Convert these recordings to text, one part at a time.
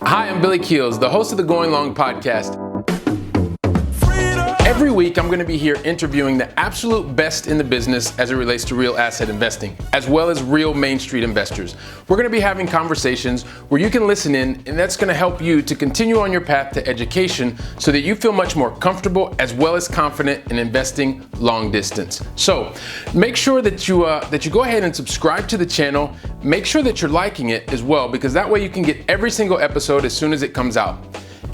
Hi, I'm Billy Keels, the host of the Going Long podcast. Every week, I'm going to be here interviewing the absolute best in the business as it relates to real asset investing, as well as real Main Street investors. We're going to be having conversations where you can listen in, and that's going to help you to continue on your path to education so that you feel much more comfortable as well as confident in investing long distance. So make sure that you go ahead and subscribe to the channel. Make sure that you're liking it as well, because that way you can get every single episode as soon as it comes out.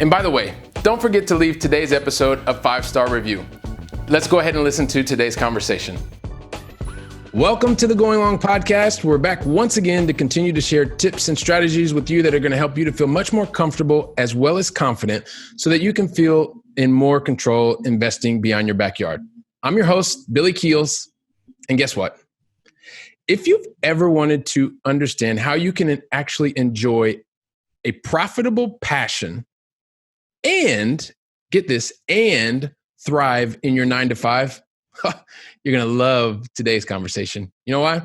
And by the way, don't forget to leave today's episode a 5-star review. Let's go ahead and listen to today's conversation. Welcome to the Going Long podcast. We're back once again to continue to share tips and strategies with you that are going to help you to feel much more comfortable as well as confident so that you can feel in more control investing beyond your backyard. I'm your host, Billy Keels. And guess what? If you've ever wanted to understand how you can actually enjoy a profitable passion and get this, and thrive in your 9-to-5, you're going to love today's conversation. You know why?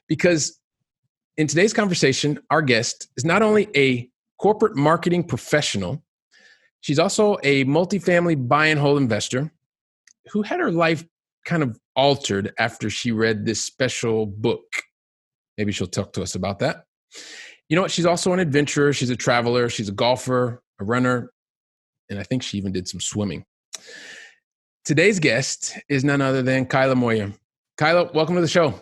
Because in today's conversation, our guest is not only a corporate marketing professional, she's also a multifamily buy and hold investor who had her life kind of altered after she read this special book. Maybe she'll talk to us about that. You know what? She's also an adventurer. She's a traveler. She's a golfer, a runner, and I think she even did some swimming. Today's guest is none other than Kyla Meuer. Kyla, welcome to the show.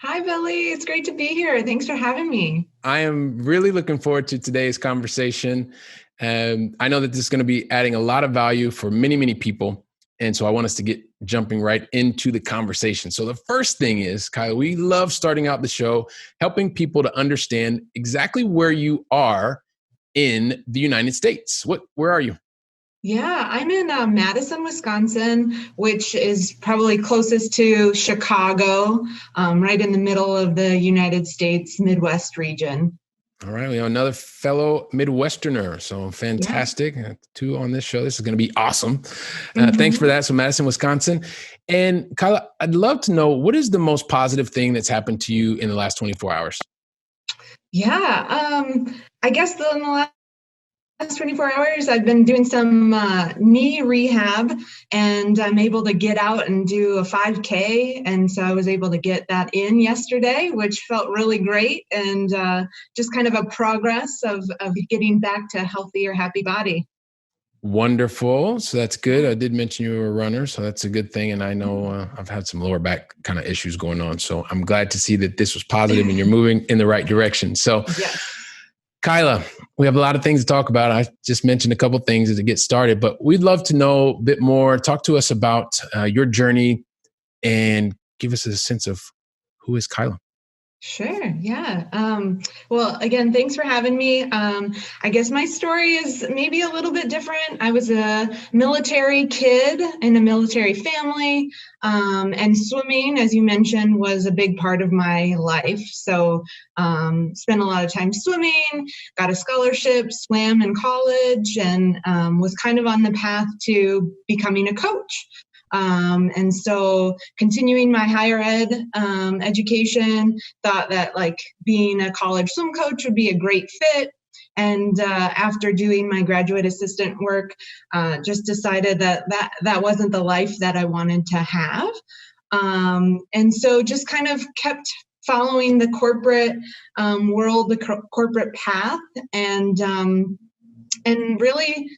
Hi, Billy. It's great to be here. Thanks for having me. I am really looking forward to today's conversation. I know that this is going to be adding a lot of value for many, many people. And so I want us to get jumping right into the conversation. So the first thing is, Kyla, we love starting out the show, helping people to understand exactly where you are in the United States. Where are you? Yeah, I'm in Madison, Wisconsin, which is probably closest to Chicago, right in the middle of the United States Midwest region. All right, we have another fellow Midwesterner, so fantastic. Yeah. 2 on this show. This is going to be awesome. Thanks for that. So Madison, Wisconsin. And Kyla, I'd love to know, what is the most positive thing that's happened to you in the last 24 hours? Yeah, I guess in the last 24 hours, I've been doing some knee rehab, and I'm able to get out and do a 5K. And so I was able to get that in yesterday, which felt really great. And just kind of a progress of getting back to a healthier, happy body. Wonderful. So that's good. I did mention you were a runner, so that's a good thing. And I know I've had some lower back kind of issues going on. So I'm glad to see that this was positive and you're moving in the right direction. So yes. Kyla, we have a lot of things to talk about. I just mentioned a couple of things to get started, but we'd love to know a bit more. Talk to us about your journey and give us a sense of who is Kyla. Sure. Yeah. Well, again, thanks for having me. I guess my story is maybe a little bit different. I was a military kid in a military family, and swimming, as you mentioned, was a big part of my life. So spent a lot of time swimming, got a scholarship, swam in college, and was kind of on the path to becoming a coach. And so continuing my higher ed education, thought that like being a college swim coach would be a great fit. And after doing my graduate assistant work, just decided that wasn't the life that I wanted to have. And so just kind of kept following the corporate world, the corporate path, and really,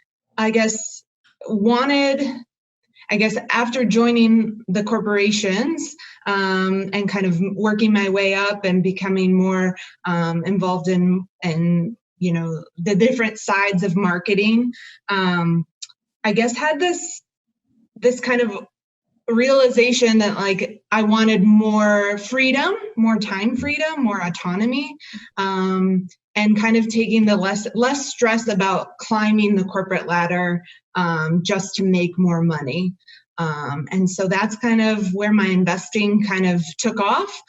after joining the corporations and kind of working my way up and becoming more involved in the different sides of marketing, had this kind of realization that like I wanted more freedom, more time freedom, more autonomy, and kind of taking the less stress about climbing the corporate ladder just to make more money. And so that's kind of where my investing kind of took off,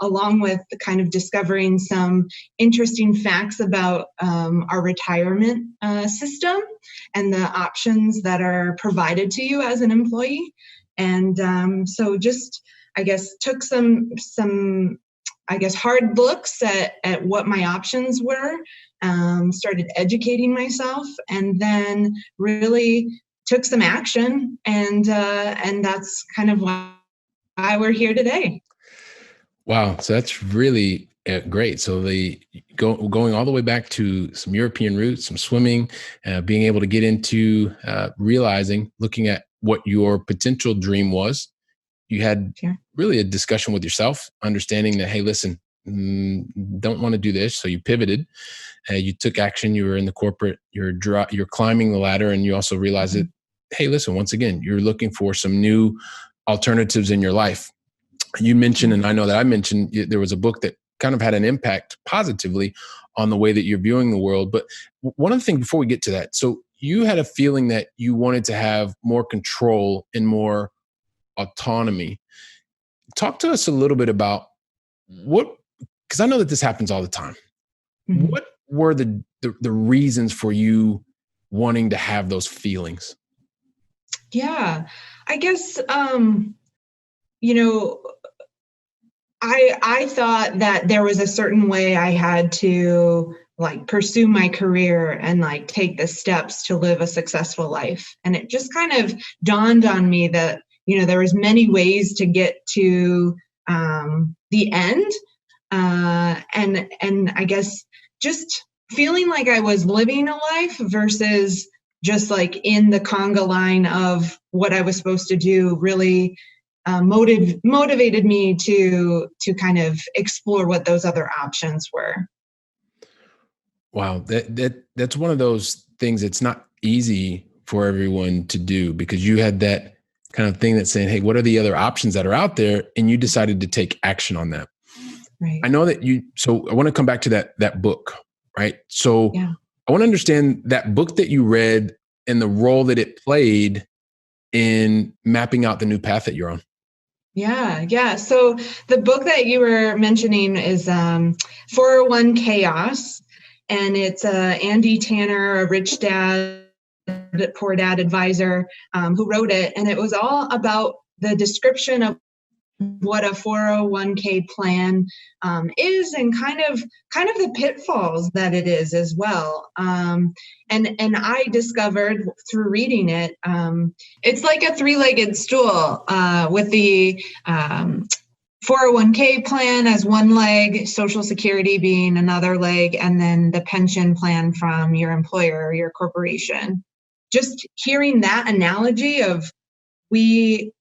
along with kind of discovering some interesting facts about our retirement system and the options that are provided to you as an employee. And so just, I guess, took some I guess, hard looks at what my options were, started educating myself, and then really took some action. And that's kind of why we're here today. Wow. So that's really great. So going all the way back to some European roots, some swimming, being able to get into looking at what your potential dream was. You had Sure. really a discussion with yourself, understanding that, hey, listen, don't want to do this. So you pivoted, you took action. You were in the corporate, you're climbing the ladder, and you also realized that, hey, listen, once again, you're looking for some new alternatives in your life. You mentioned, and I know that I mentioned, there was a book that kind of had an impact positively on the way that you're viewing the world. But one of the things before we get to that, so you had a feeling that you wanted to have more control and more autonomy. Talk to us a little bit about because I know that this happens all the time. Mm-hmm. What were the reasons for you wanting to have those feelings? Yeah, I guess, you know, I thought that there was a certain way I had to like pursue my career and like take the steps to live a successful life. And it just kind of dawned on me that, there was many ways to get to the end. And I guess just feeling like I was living a life versus just like in the conga line of what I was supposed to do really motivated me to kind of explore what those other options were. Wow, that's one of those things that's not easy for everyone to do, because you had that kind of thing that's saying, hey, what are the other options that are out there? And you decided to take action on that. Right. I know that so I want to come back to that book, right? So Yeah. I want to understand that book that you read and the role that it played in mapping out the new path that you're on. Yeah. So the book that you were mentioning is 401 Chaos, and it's Andy Tanner, a rich dad, poor dad advisor, who wrote it. And it was all about the description of what a 401k plan is, and kind of the pitfalls that it is as well. And I discovered through reading it, it's like a three-legged stool with the 401k plan as one leg, Social Security being another leg, and then the pension plan from your employer or your corporation. Just hearing that analogy of we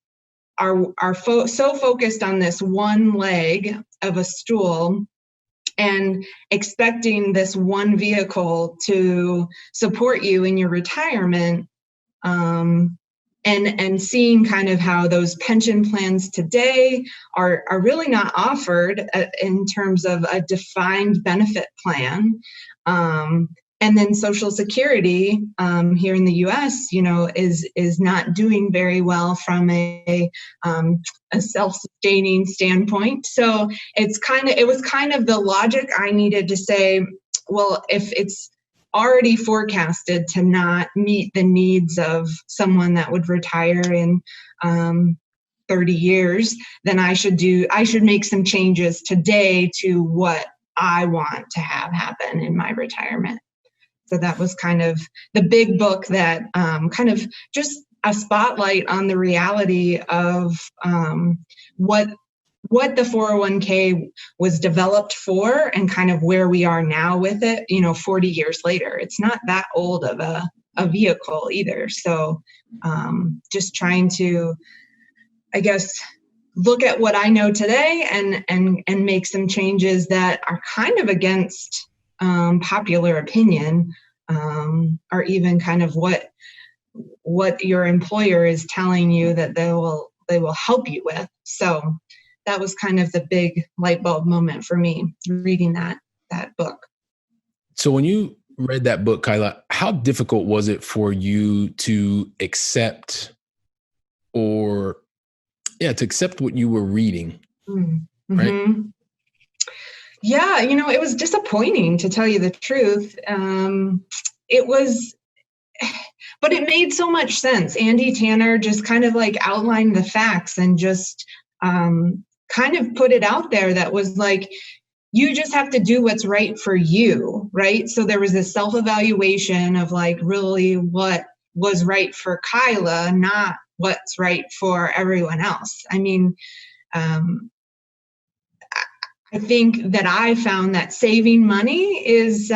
are so focused on this one leg of a stool and expecting this one vehicle to support you in your retirement, and seeing kind of how those pension plans today are really not offered in terms of a defined benefit plan. And then Social Security here in the U.S., is not doing very well from a self-sustaining standpoint. So it was kind of the logic I needed to say, well, if it's already forecasted to not meet the needs of someone that would retire in 30 years, then I should make some changes today to what I want to have happen in my retirement. So that was kind of the big book that kind of just a spotlight on the reality of what the 401k was developed for, and kind of where we are now with it, 40 years later. It's not that old of a vehicle either. So just trying to, I guess, look at what I know today and make some changes that are kind of against popular opinion, or even kind of what your employer is telling you that they will help you with. So that was kind of the big light bulb moment for me reading that book. So when you read that book, Kyla, how difficult was it for you to accept to accept what you were reading? Mm-hmm. Right? Yeah, it was disappointing, to tell you the truth. It was, but it made so much sense. Andy Tanner just kind of like outlined the facts and just kind of put it out there that was like, you just have to do what's right for you, right? So there was this self-evaluation of like really what was right for Kyla, not what's right for everyone else. I mean, I think that I found that saving money is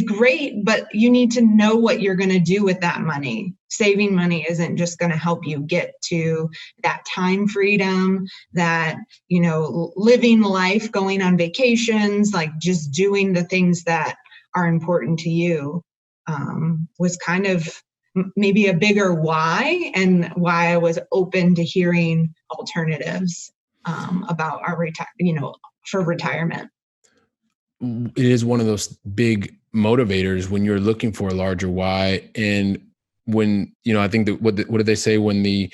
great, but you need to know what you're going to do with that money. Saving money isn't just going to help you get to that time freedom, that, living life, going on vacations, like just doing the things that are important to you, was kind of maybe a bigger why, and why I was open to hearing alternatives about our for retirement. It is one of those big motivators when you're looking for a larger why. And when, I think that what did they say? When the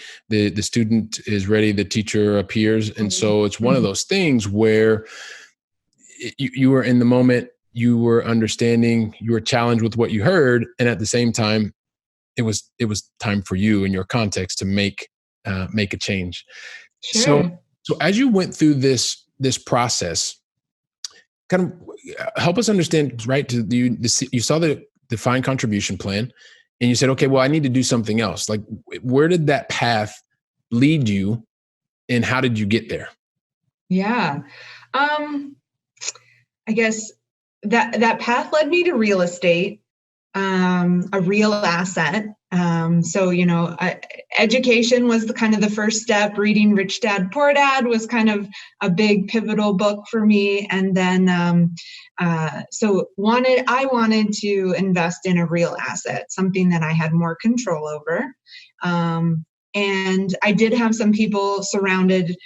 student is ready, the teacher appears. And so it's one of those things where you were in the moment, you were understanding, you were challenged with what you heard. And at the same time, it was time for you in your context to make a change. Sure. So as you went through this process, kind of help us understand, right? You saw the defined contribution plan and you said, okay, well, I need to do something else. Like, where did that path lead you and how did you get there? Yeah. I guess that path led me to real estate, a real asset. So, education was the first step. Reading Rich Dad, Poor Dad was kind of a big pivotal book for me. And then, I wanted to invest in a real asset, something that I had more control over. And I did have some people surrounding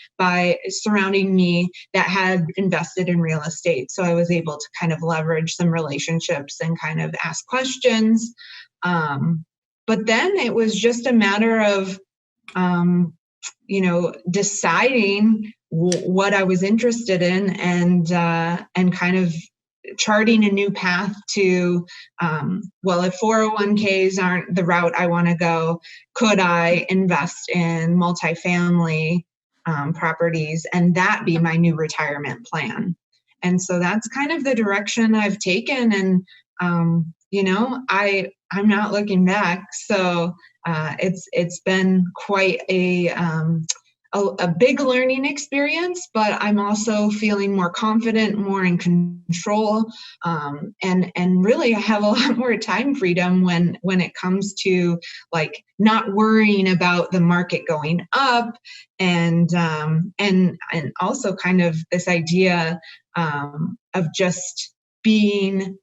me that had invested in real estate. So I was able to kind of leverage some relationships and kind of ask questions. But then it was just a matter of, deciding what I was interested in and kind of charting a new path to, if 401ks aren't the route I want to go, could I invest in multifamily properties and that be my new retirement plan? And so that's kind of the direction I've taken. And, I'm not looking back. So it's been quite a big learning experience, but I'm also feeling more confident, more in control, and really I have a lot more time freedom when it comes to like not worrying about the market going up, and also kind of this idea of just being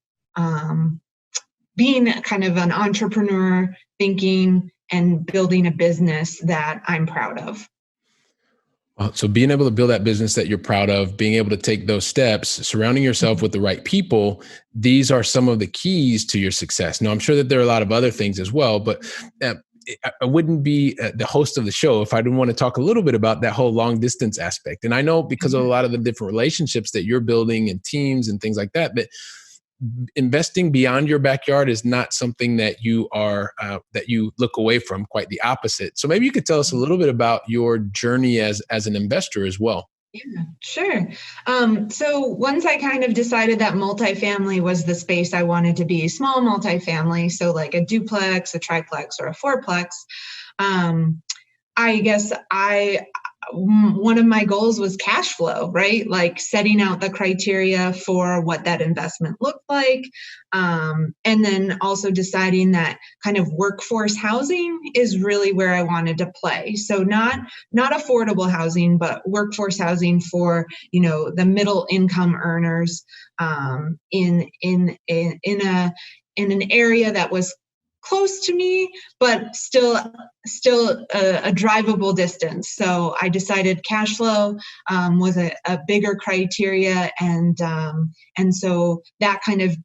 kind of an entrepreneur, thinking and building a business that I'm proud of. So being able to build that business that you're proud of, being able to take those steps, surrounding yourself with the right people, these are some of the keys to your success. Now, I'm sure that there are a lot of other things as well, but I wouldn't be the host of the show if I didn't want to talk a little bit about that whole long distance aspect. And I know because of a lot of the different relationships that you're building and teams and things like that, that investing beyond your backyard is not something that you are that you look away from. Quite the opposite. So maybe you could tell us a little bit about your journey as an investor as well. Yeah, sure. So once I kind of decided that multifamily was the space I wanted to be, small multifamily, so like a duplex, a triplex, or a fourplex, I guess one of my goals was cash flow, right? Like setting out the criteria for what that investment looked like. And then also deciding that kind of workforce housing is really where I wanted to play. So not affordable housing, but workforce housing for, the middle income earners, in an area that was close to me, but still a drivable distance. So I decided cash flow was a bigger criteria, and so that kind of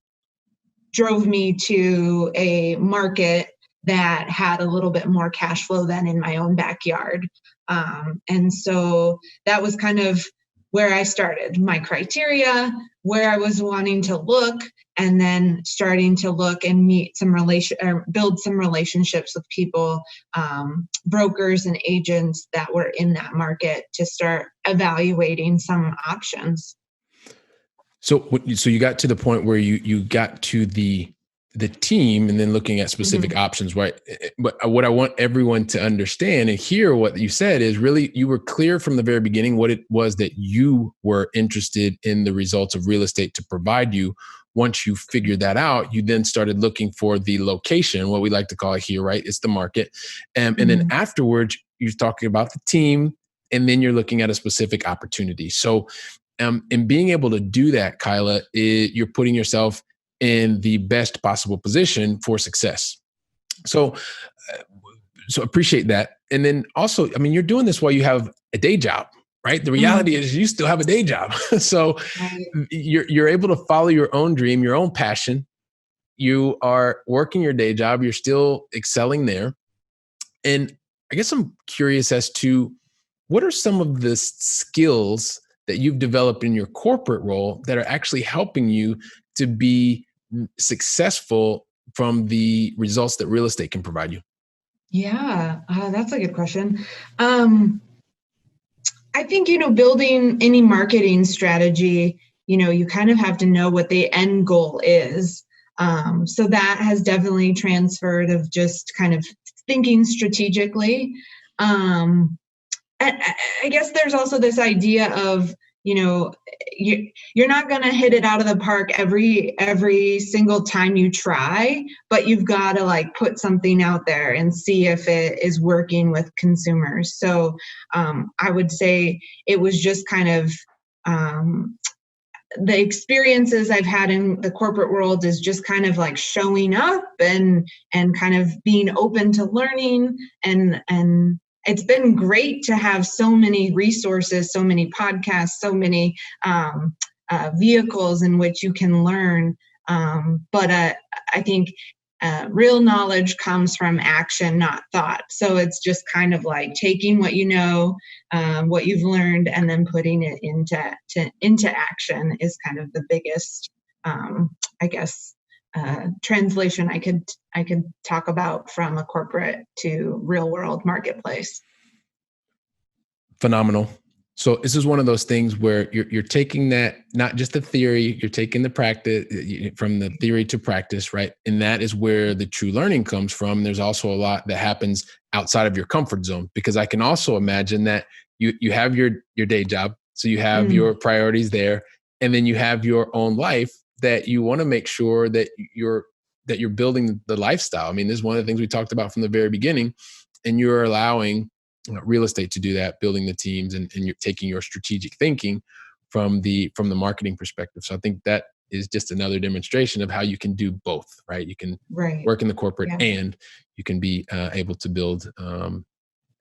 drove me to a market that had a little bit more cash flow than in my own backyard. And so that was kind of where I started, my criteria, where I was wanting to look, and then starting to look and build some relationships with people, brokers and agents that were in that market to start evaluating some options. So you got to the point where you got to the team and then looking at specific options, right? But what I want everyone to understand and hear what you said is really you were clear from the very beginning what it was that you were interested in the results of real estate to provide you. Once you figured that out, you then started looking for the location, what we like to call it here, right? It's the market. And then afterwards, you're talking about the team, and then you're looking at a specific opportunity. So and being able to do that, Kyla, you're putting yourself in the best possible position for success. So appreciate that. And then also, I mean, you're doing this while you have a day job, right? The reality is you still have a day job. So you're able to follow your own dream, your own passion. You are working your day job. You're still excelling there. And I guess I'm curious as to what are some of the skills that you've developed in your corporate role that are actually helping you to be successful from the results that real estate can provide you? Yeah, that's a good question. I think, building any marketing strategy, you kind of have to know what the end goal is. So that has definitely transferred of just kind of thinking strategically. I guess there's also this idea of, you're not going to hit it out of the park every single time you try, but you've got to put something out there and see if it is working with consumers. So I would say it was just kind of the experiences I've had in the corporate world is just kind of showing up and kind of being open to learning, and it's been great to have so many resources, so many podcasts, so many vehicles in which you can learn. But I think real knowledge comes from action, not thought. So it's just kind of taking what you know, what you've learned, and then putting it into action is kind of the biggest, I guess, translation I could talk about from a corporate to real world marketplace. Phenomenal. So this is one of those things where you're taking that, not just the theory, you're taking the practice from the theory to practice, right? And that is where the true learning comes from. There's also a lot that happens outside of your comfort zone, because I can also imagine that you have your day job. So you have your priorities there, and then you have your own life that you want to make sure that you're building the lifestyle. I mean, this is one of the things we talked about from the very beginning, and you're allowing real estate to do that, building the teams, and you're taking your strategic thinking from the marketing perspective. So I think that is just another demonstration of how you can do both, right? You can work in the corporate and you can be able to build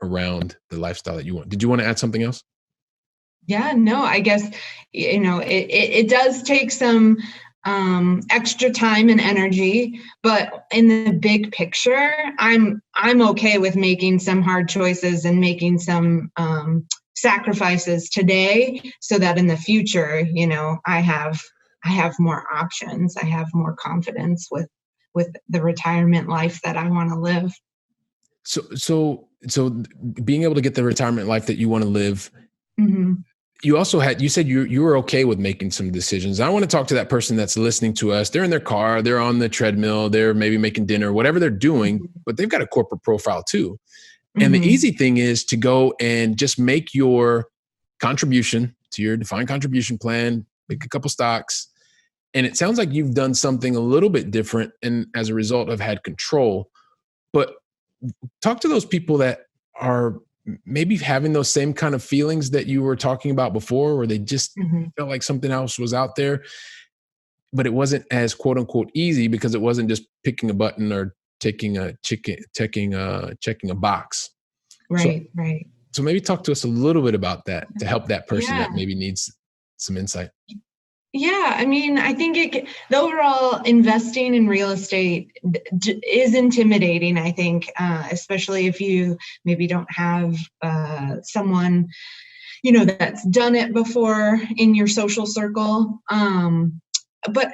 around the lifestyle that you want. Did you want to add something else? Yeah, no, I guess, it does take some extra time and energy, but in the big picture, I'm okay with making some hard choices and making some sacrifices today, so that in the future, I have more options. I have more confidence with the retirement life that I want to live. So being able to get the retirement life that you want to live. You said you were okay with making some decisions. I want to talk to that person that's listening to us. They're in their car, they're on the treadmill, they're maybe making dinner, whatever they're doing, but they've got a corporate profile too. And the easy thing is to go and just make your contribution to your defined contribution plan, make a couple stocks. And it sounds like you've done something a little bit different, and as a result have had control. But talk to those people that are maybe having those same kind of feelings that you were talking about before, where they just felt like something else was out there, but it wasn't as quote unquote easy because it wasn't just picking a button or checking a box. Right. So maybe talk to us a little bit about that to help that person that maybe needs some insight. Yeah, I mean, I think the overall investing in real estate is intimidating, I think, especially if you maybe don't have someone, that's done it before in your social circle. But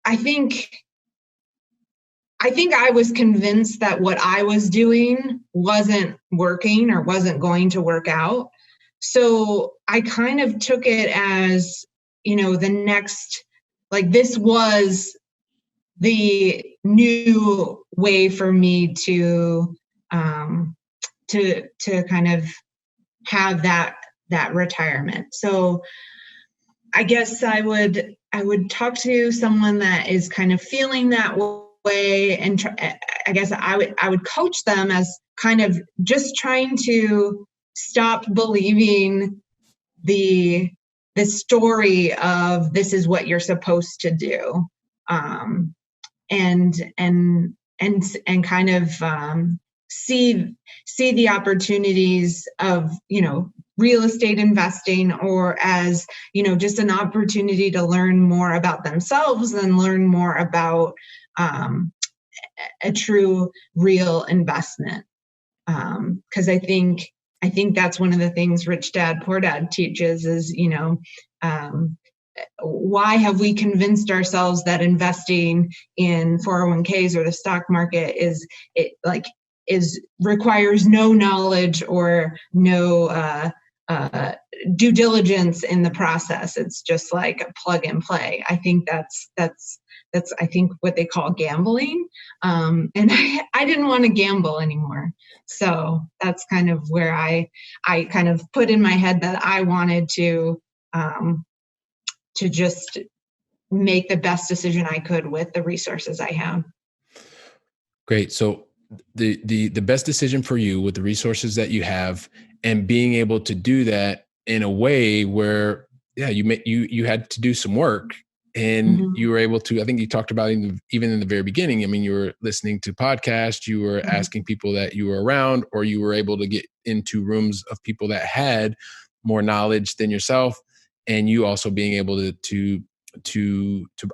I think I was convinced that what I was doing wasn't working or wasn't going to work out. So I kind of took it as, the next, like, this was the new way for me to kind of have that retirement. So I guess I would talk to someone that is kind of feeling that way, and I guess I would coach them as kind of just trying to stop believing the story of this is what you're supposed to do, and kind of see the opportunities of real estate investing, or as just an opportunity to learn more about themselves and learn more about a true real investment, because I think that's one of the things Rich Dad Poor Dad teaches is why have we convinced ourselves that investing in 401ks or the stock market requires no knowledge or no due diligence in the process. It's just like a plug and play. I think that's I think what they call gambling. And I didn't want to gamble anymore. So that's kind of where I kind of put in my head that I wanted to just make the best decision I could with the resources I have. Great. So the best decision for you with the resources that you have, and being able to do that in a way where, you had to do some work, and you were able to, I think you talked about even in the very beginning, I mean, you were listening to podcasts, you were asking people that you were around, or you were able to get into rooms of people that had more knowledge than yourself. And you also being able to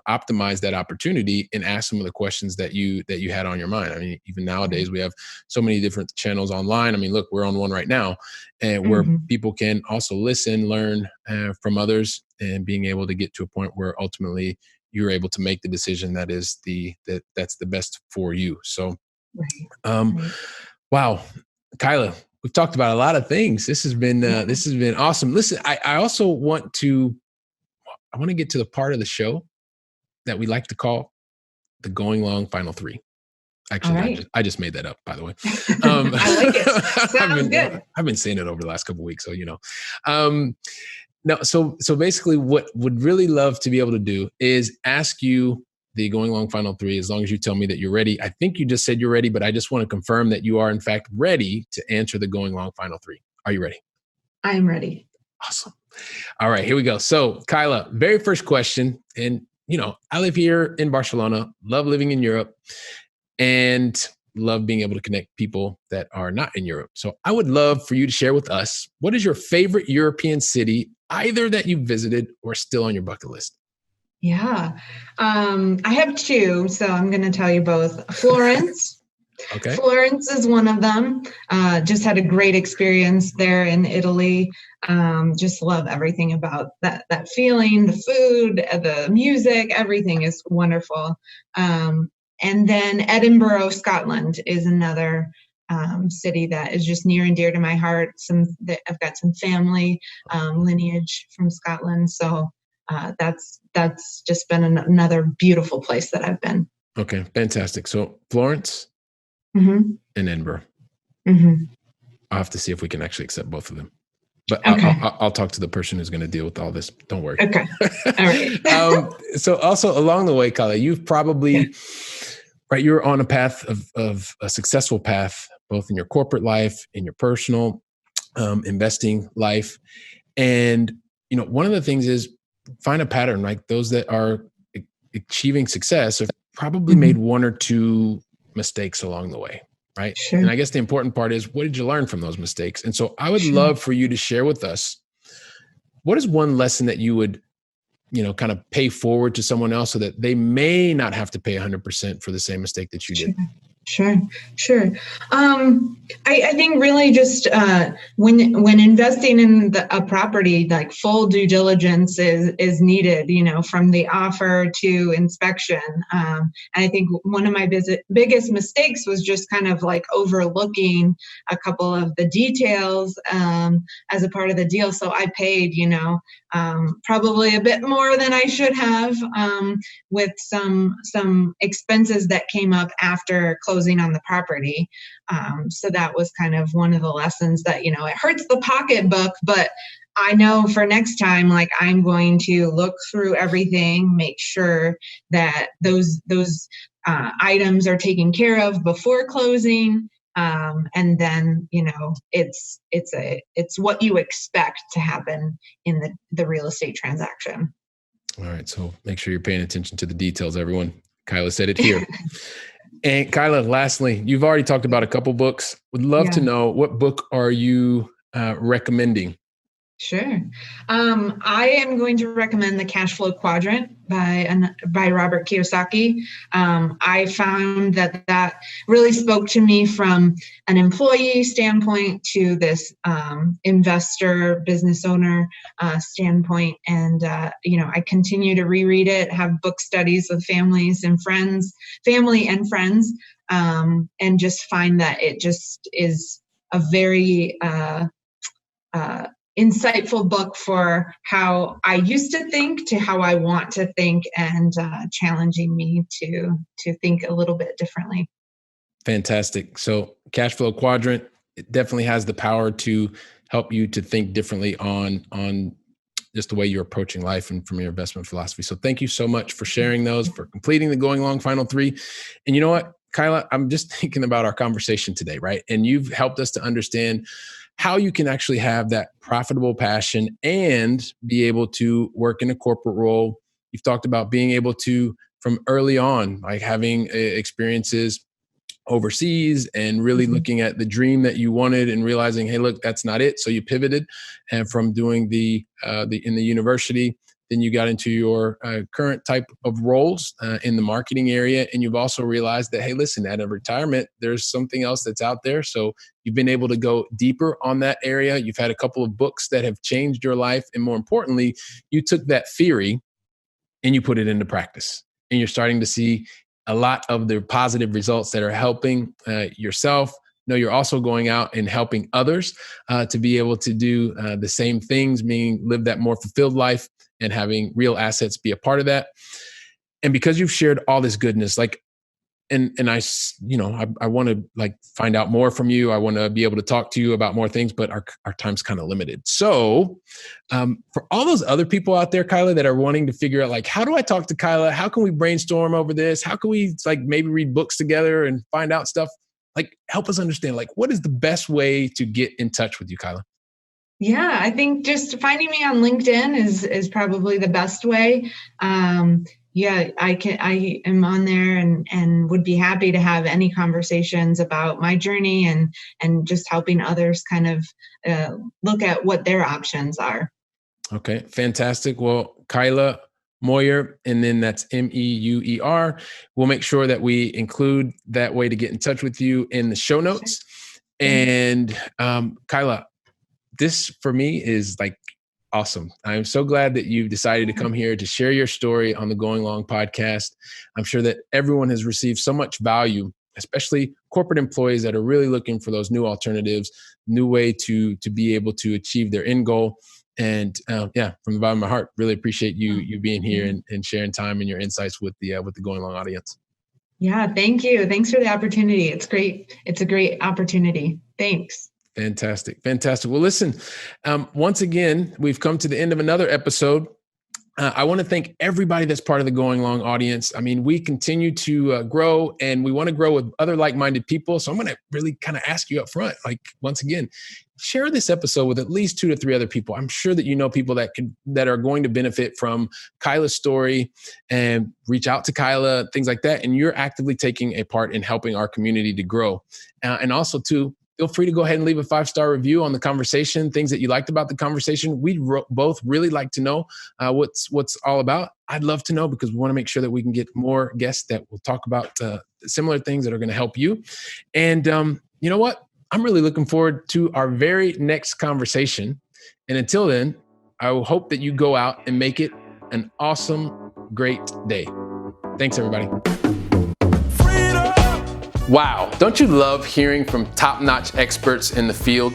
optimize that opportunity and ask some of the questions that you had on your mind. I mean, even nowadays we have so many different channels online. I mean, look, we're on one right now, and where people can also listen, learn from others, and being able to get to a point where ultimately you're able to make the decision that's the best for you. So, wow, Kyla, we've talked about a lot of things. This has been awesome. Listen, I also want to get to the part of the show that we like to call the Going Long Final Three. Actually, I just made that up, by the way. I like it. Sounds good. I've been saying it over the last couple of weeks, so So basically, what would really love to be able to do is ask you the Going Long Final Three, as long as you tell me that you're ready. I think you just said you're ready, but I just want to confirm that you are in fact ready to answer the Going Long Final Three. Are you ready? I am ready. Awesome. All right, here we go. So, Kyla, very first question. And, I live here in Barcelona, love living in Europe, and love being able to connect people that are not in Europe. So I would love for you to share with us, what is your favorite European city, either that you've visited or still on your bucket list? Yeah. I have two, so I'm going to tell you both. Florence. Okay. Florence is one of them. Just had a great experience there in Italy. Just love everything about that feeling, the food, the music, everything is wonderful. And then Edinburgh, Scotland is another city that is just near and dear to my heart. I've got some family lineage from Scotland, so that's just been another beautiful place that I've been. Okay, fantastic. So Florence and Edinburgh. I'll have to see if we can actually accept both of them. But okay. I'll talk to the person who's going to deal with all this. Don't worry. Okay. All right. So also along the way, Kyla, you've probably, right, you're on a path of a successful path, both in your corporate life, in your personal investing life. And, one of the things is find a pattern, like those that are achieving success have probably made one or two mistakes along the way. Right. Sure. And I guess the important part is, what did you learn from those mistakes? And so I would love for you to share with us, what is one lesson that you would, kind of pay forward to someone else so that they may not have to pay 100% for the same mistake that you did? Sure, sure. I think really just when investing in a property, like full due diligence is needed. From the offer to inspection. And I think one of my biggest mistakes was just kind of like overlooking a couple of the details as a part of the deal. So I paid, probably a bit more than I should have with some expenses that came up after closing on the property. So that was kind of one of the lessons that, it hurts the pocketbook, but I know for next time, like I'm going to look through everything, make sure that those items are taken care of before closing. And then, it's what you expect to happen in the real estate transaction. All right. So make sure you're paying attention to the details, everyone. Kyla said it here. And Kyla, lastly, you've already talked about a couple books. Would love to know, what book are you recommending? Sure. I am going to recommend The Cash Flow Quadrant by Robert Kiyosaki. I found that really spoke to me from an employee standpoint to this investor, business owner standpoint. And, I continue to reread it, have book studies with family and friends, and just find that it just is a very insightful book for how I used to think to how I want to think, and challenging me to think a little bit differently. Fantastic. So Cash Flow Quadrant, it definitely has the power to help you to think differently on just the way you're approaching life and from your investment philosophy. So thank you so much for sharing those, for completing the Going Long Final 3. And you know what, Kyla, I'm just thinking about our conversation today, right? And you've helped us to understand how you can actually have that profitable passion and be able to work in a corporate role. You've talked about being able to, from early on, like having experiences overseas and really looking at the dream that you wanted and realizing, hey, look, that's not it. So you pivoted, and from doing the in the university, then you got into your current type of roles in the marketing area. And you've also realized that, hey, listen, at a retirement, there's something else that's out there. So you've been able to go deeper on that area. You've had a couple of books that have changed your life. And more importantly, you took that theory and you put it into practice. And you're starting to see a lot of the positive results that are helping yourself. No, you're also going out and helping others to be able to do the same things, meaning live that more fulfilled life and having real assets be a part of that. And because you've shared all this goodness, like, and I want to like find out more from you. I want to be able to talk to you about more things, but our time's kind of limited. So for all those other people out there, Kyla, that are wanting to figure out like, how do I talk to Kyla? How can we brainstorm over this? How can we like maybe read books together and find out stuff? Like, help us understand, like, what is the best way to get in touch with you, Kyla? Yeah, I think just finding me on LinkedIn is probably the best way. Yeah, I am on there and would be happy to have any conversations about my journey and just helping others kind of look at what their options are. Okay, fantastic. Well, Kyla Meuer, and then that's Meuer. We'll make sure that we include that way to get in touch with you in the show notes. And Kyla, this for me is like awesome. I'm so glad that you've decided to come here to share your story on the Going Long podcast. I'm sure that everyone has received so much value, especially corporate employees that are really looking for those new alternatives, new way to be able to achieve their end goal. And from the bottom of my heart, really appreciate you being here and sharing time and your insights with the Going Long audience. Yeah, thank you. Thanks for the opportunity. It's great. It's a great opportunity. Thanks. Fantastic. Well, listen, once again, we've come to the end of another episode. I want to thank everybody that's part of the Going Long audience. I mean, we continue to grow, and we want to grow with other like-minded people. So I'm going to really kind of ask you up front, like, once again, share this episode with at least 2 to 3 other people. I'm sure that you know people that are going to benefit from Kyla's story, and reach out to Kyla, things like that. And you're actively taking a part in helping our community to grow. And also too, feel free to go ahead and leave a 5-star review on the conversation, things that you liked about the conversation. We'd both really like to know what's all about. I'd love to know, because we want to make sure that we can get more guests that will talk about similar things that are going to help you. And you know what? I'm really looking forward to our very next conversation. And until then, I will hope that you go out and make it an awesome, great day. Thanks, everybody. Wow, don't you love hearing from top-notch experts in the field?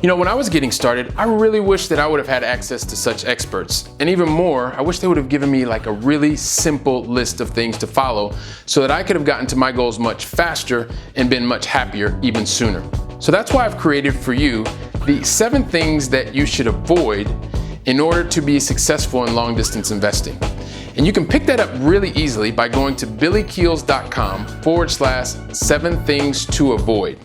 You know, when I was getting started, I really wish that I would have had access to such experts. And even more, I wish they would have given me like a really simple list of things to follow so that I could have gotten to my goals much faster and been much happier even sooner. So that's why I've created for you the 7 things that you should avoid in order to be successful in long-distance investing. And you can pick that up really easily by going to billykeels.com/7 things to avoid.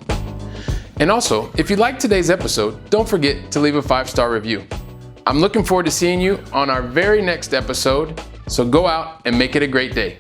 And also, if you liked today's episode, don't forget to leave a 5-star review. I'm looking forward to seeing you on our very next episode, so go out and make it a great day.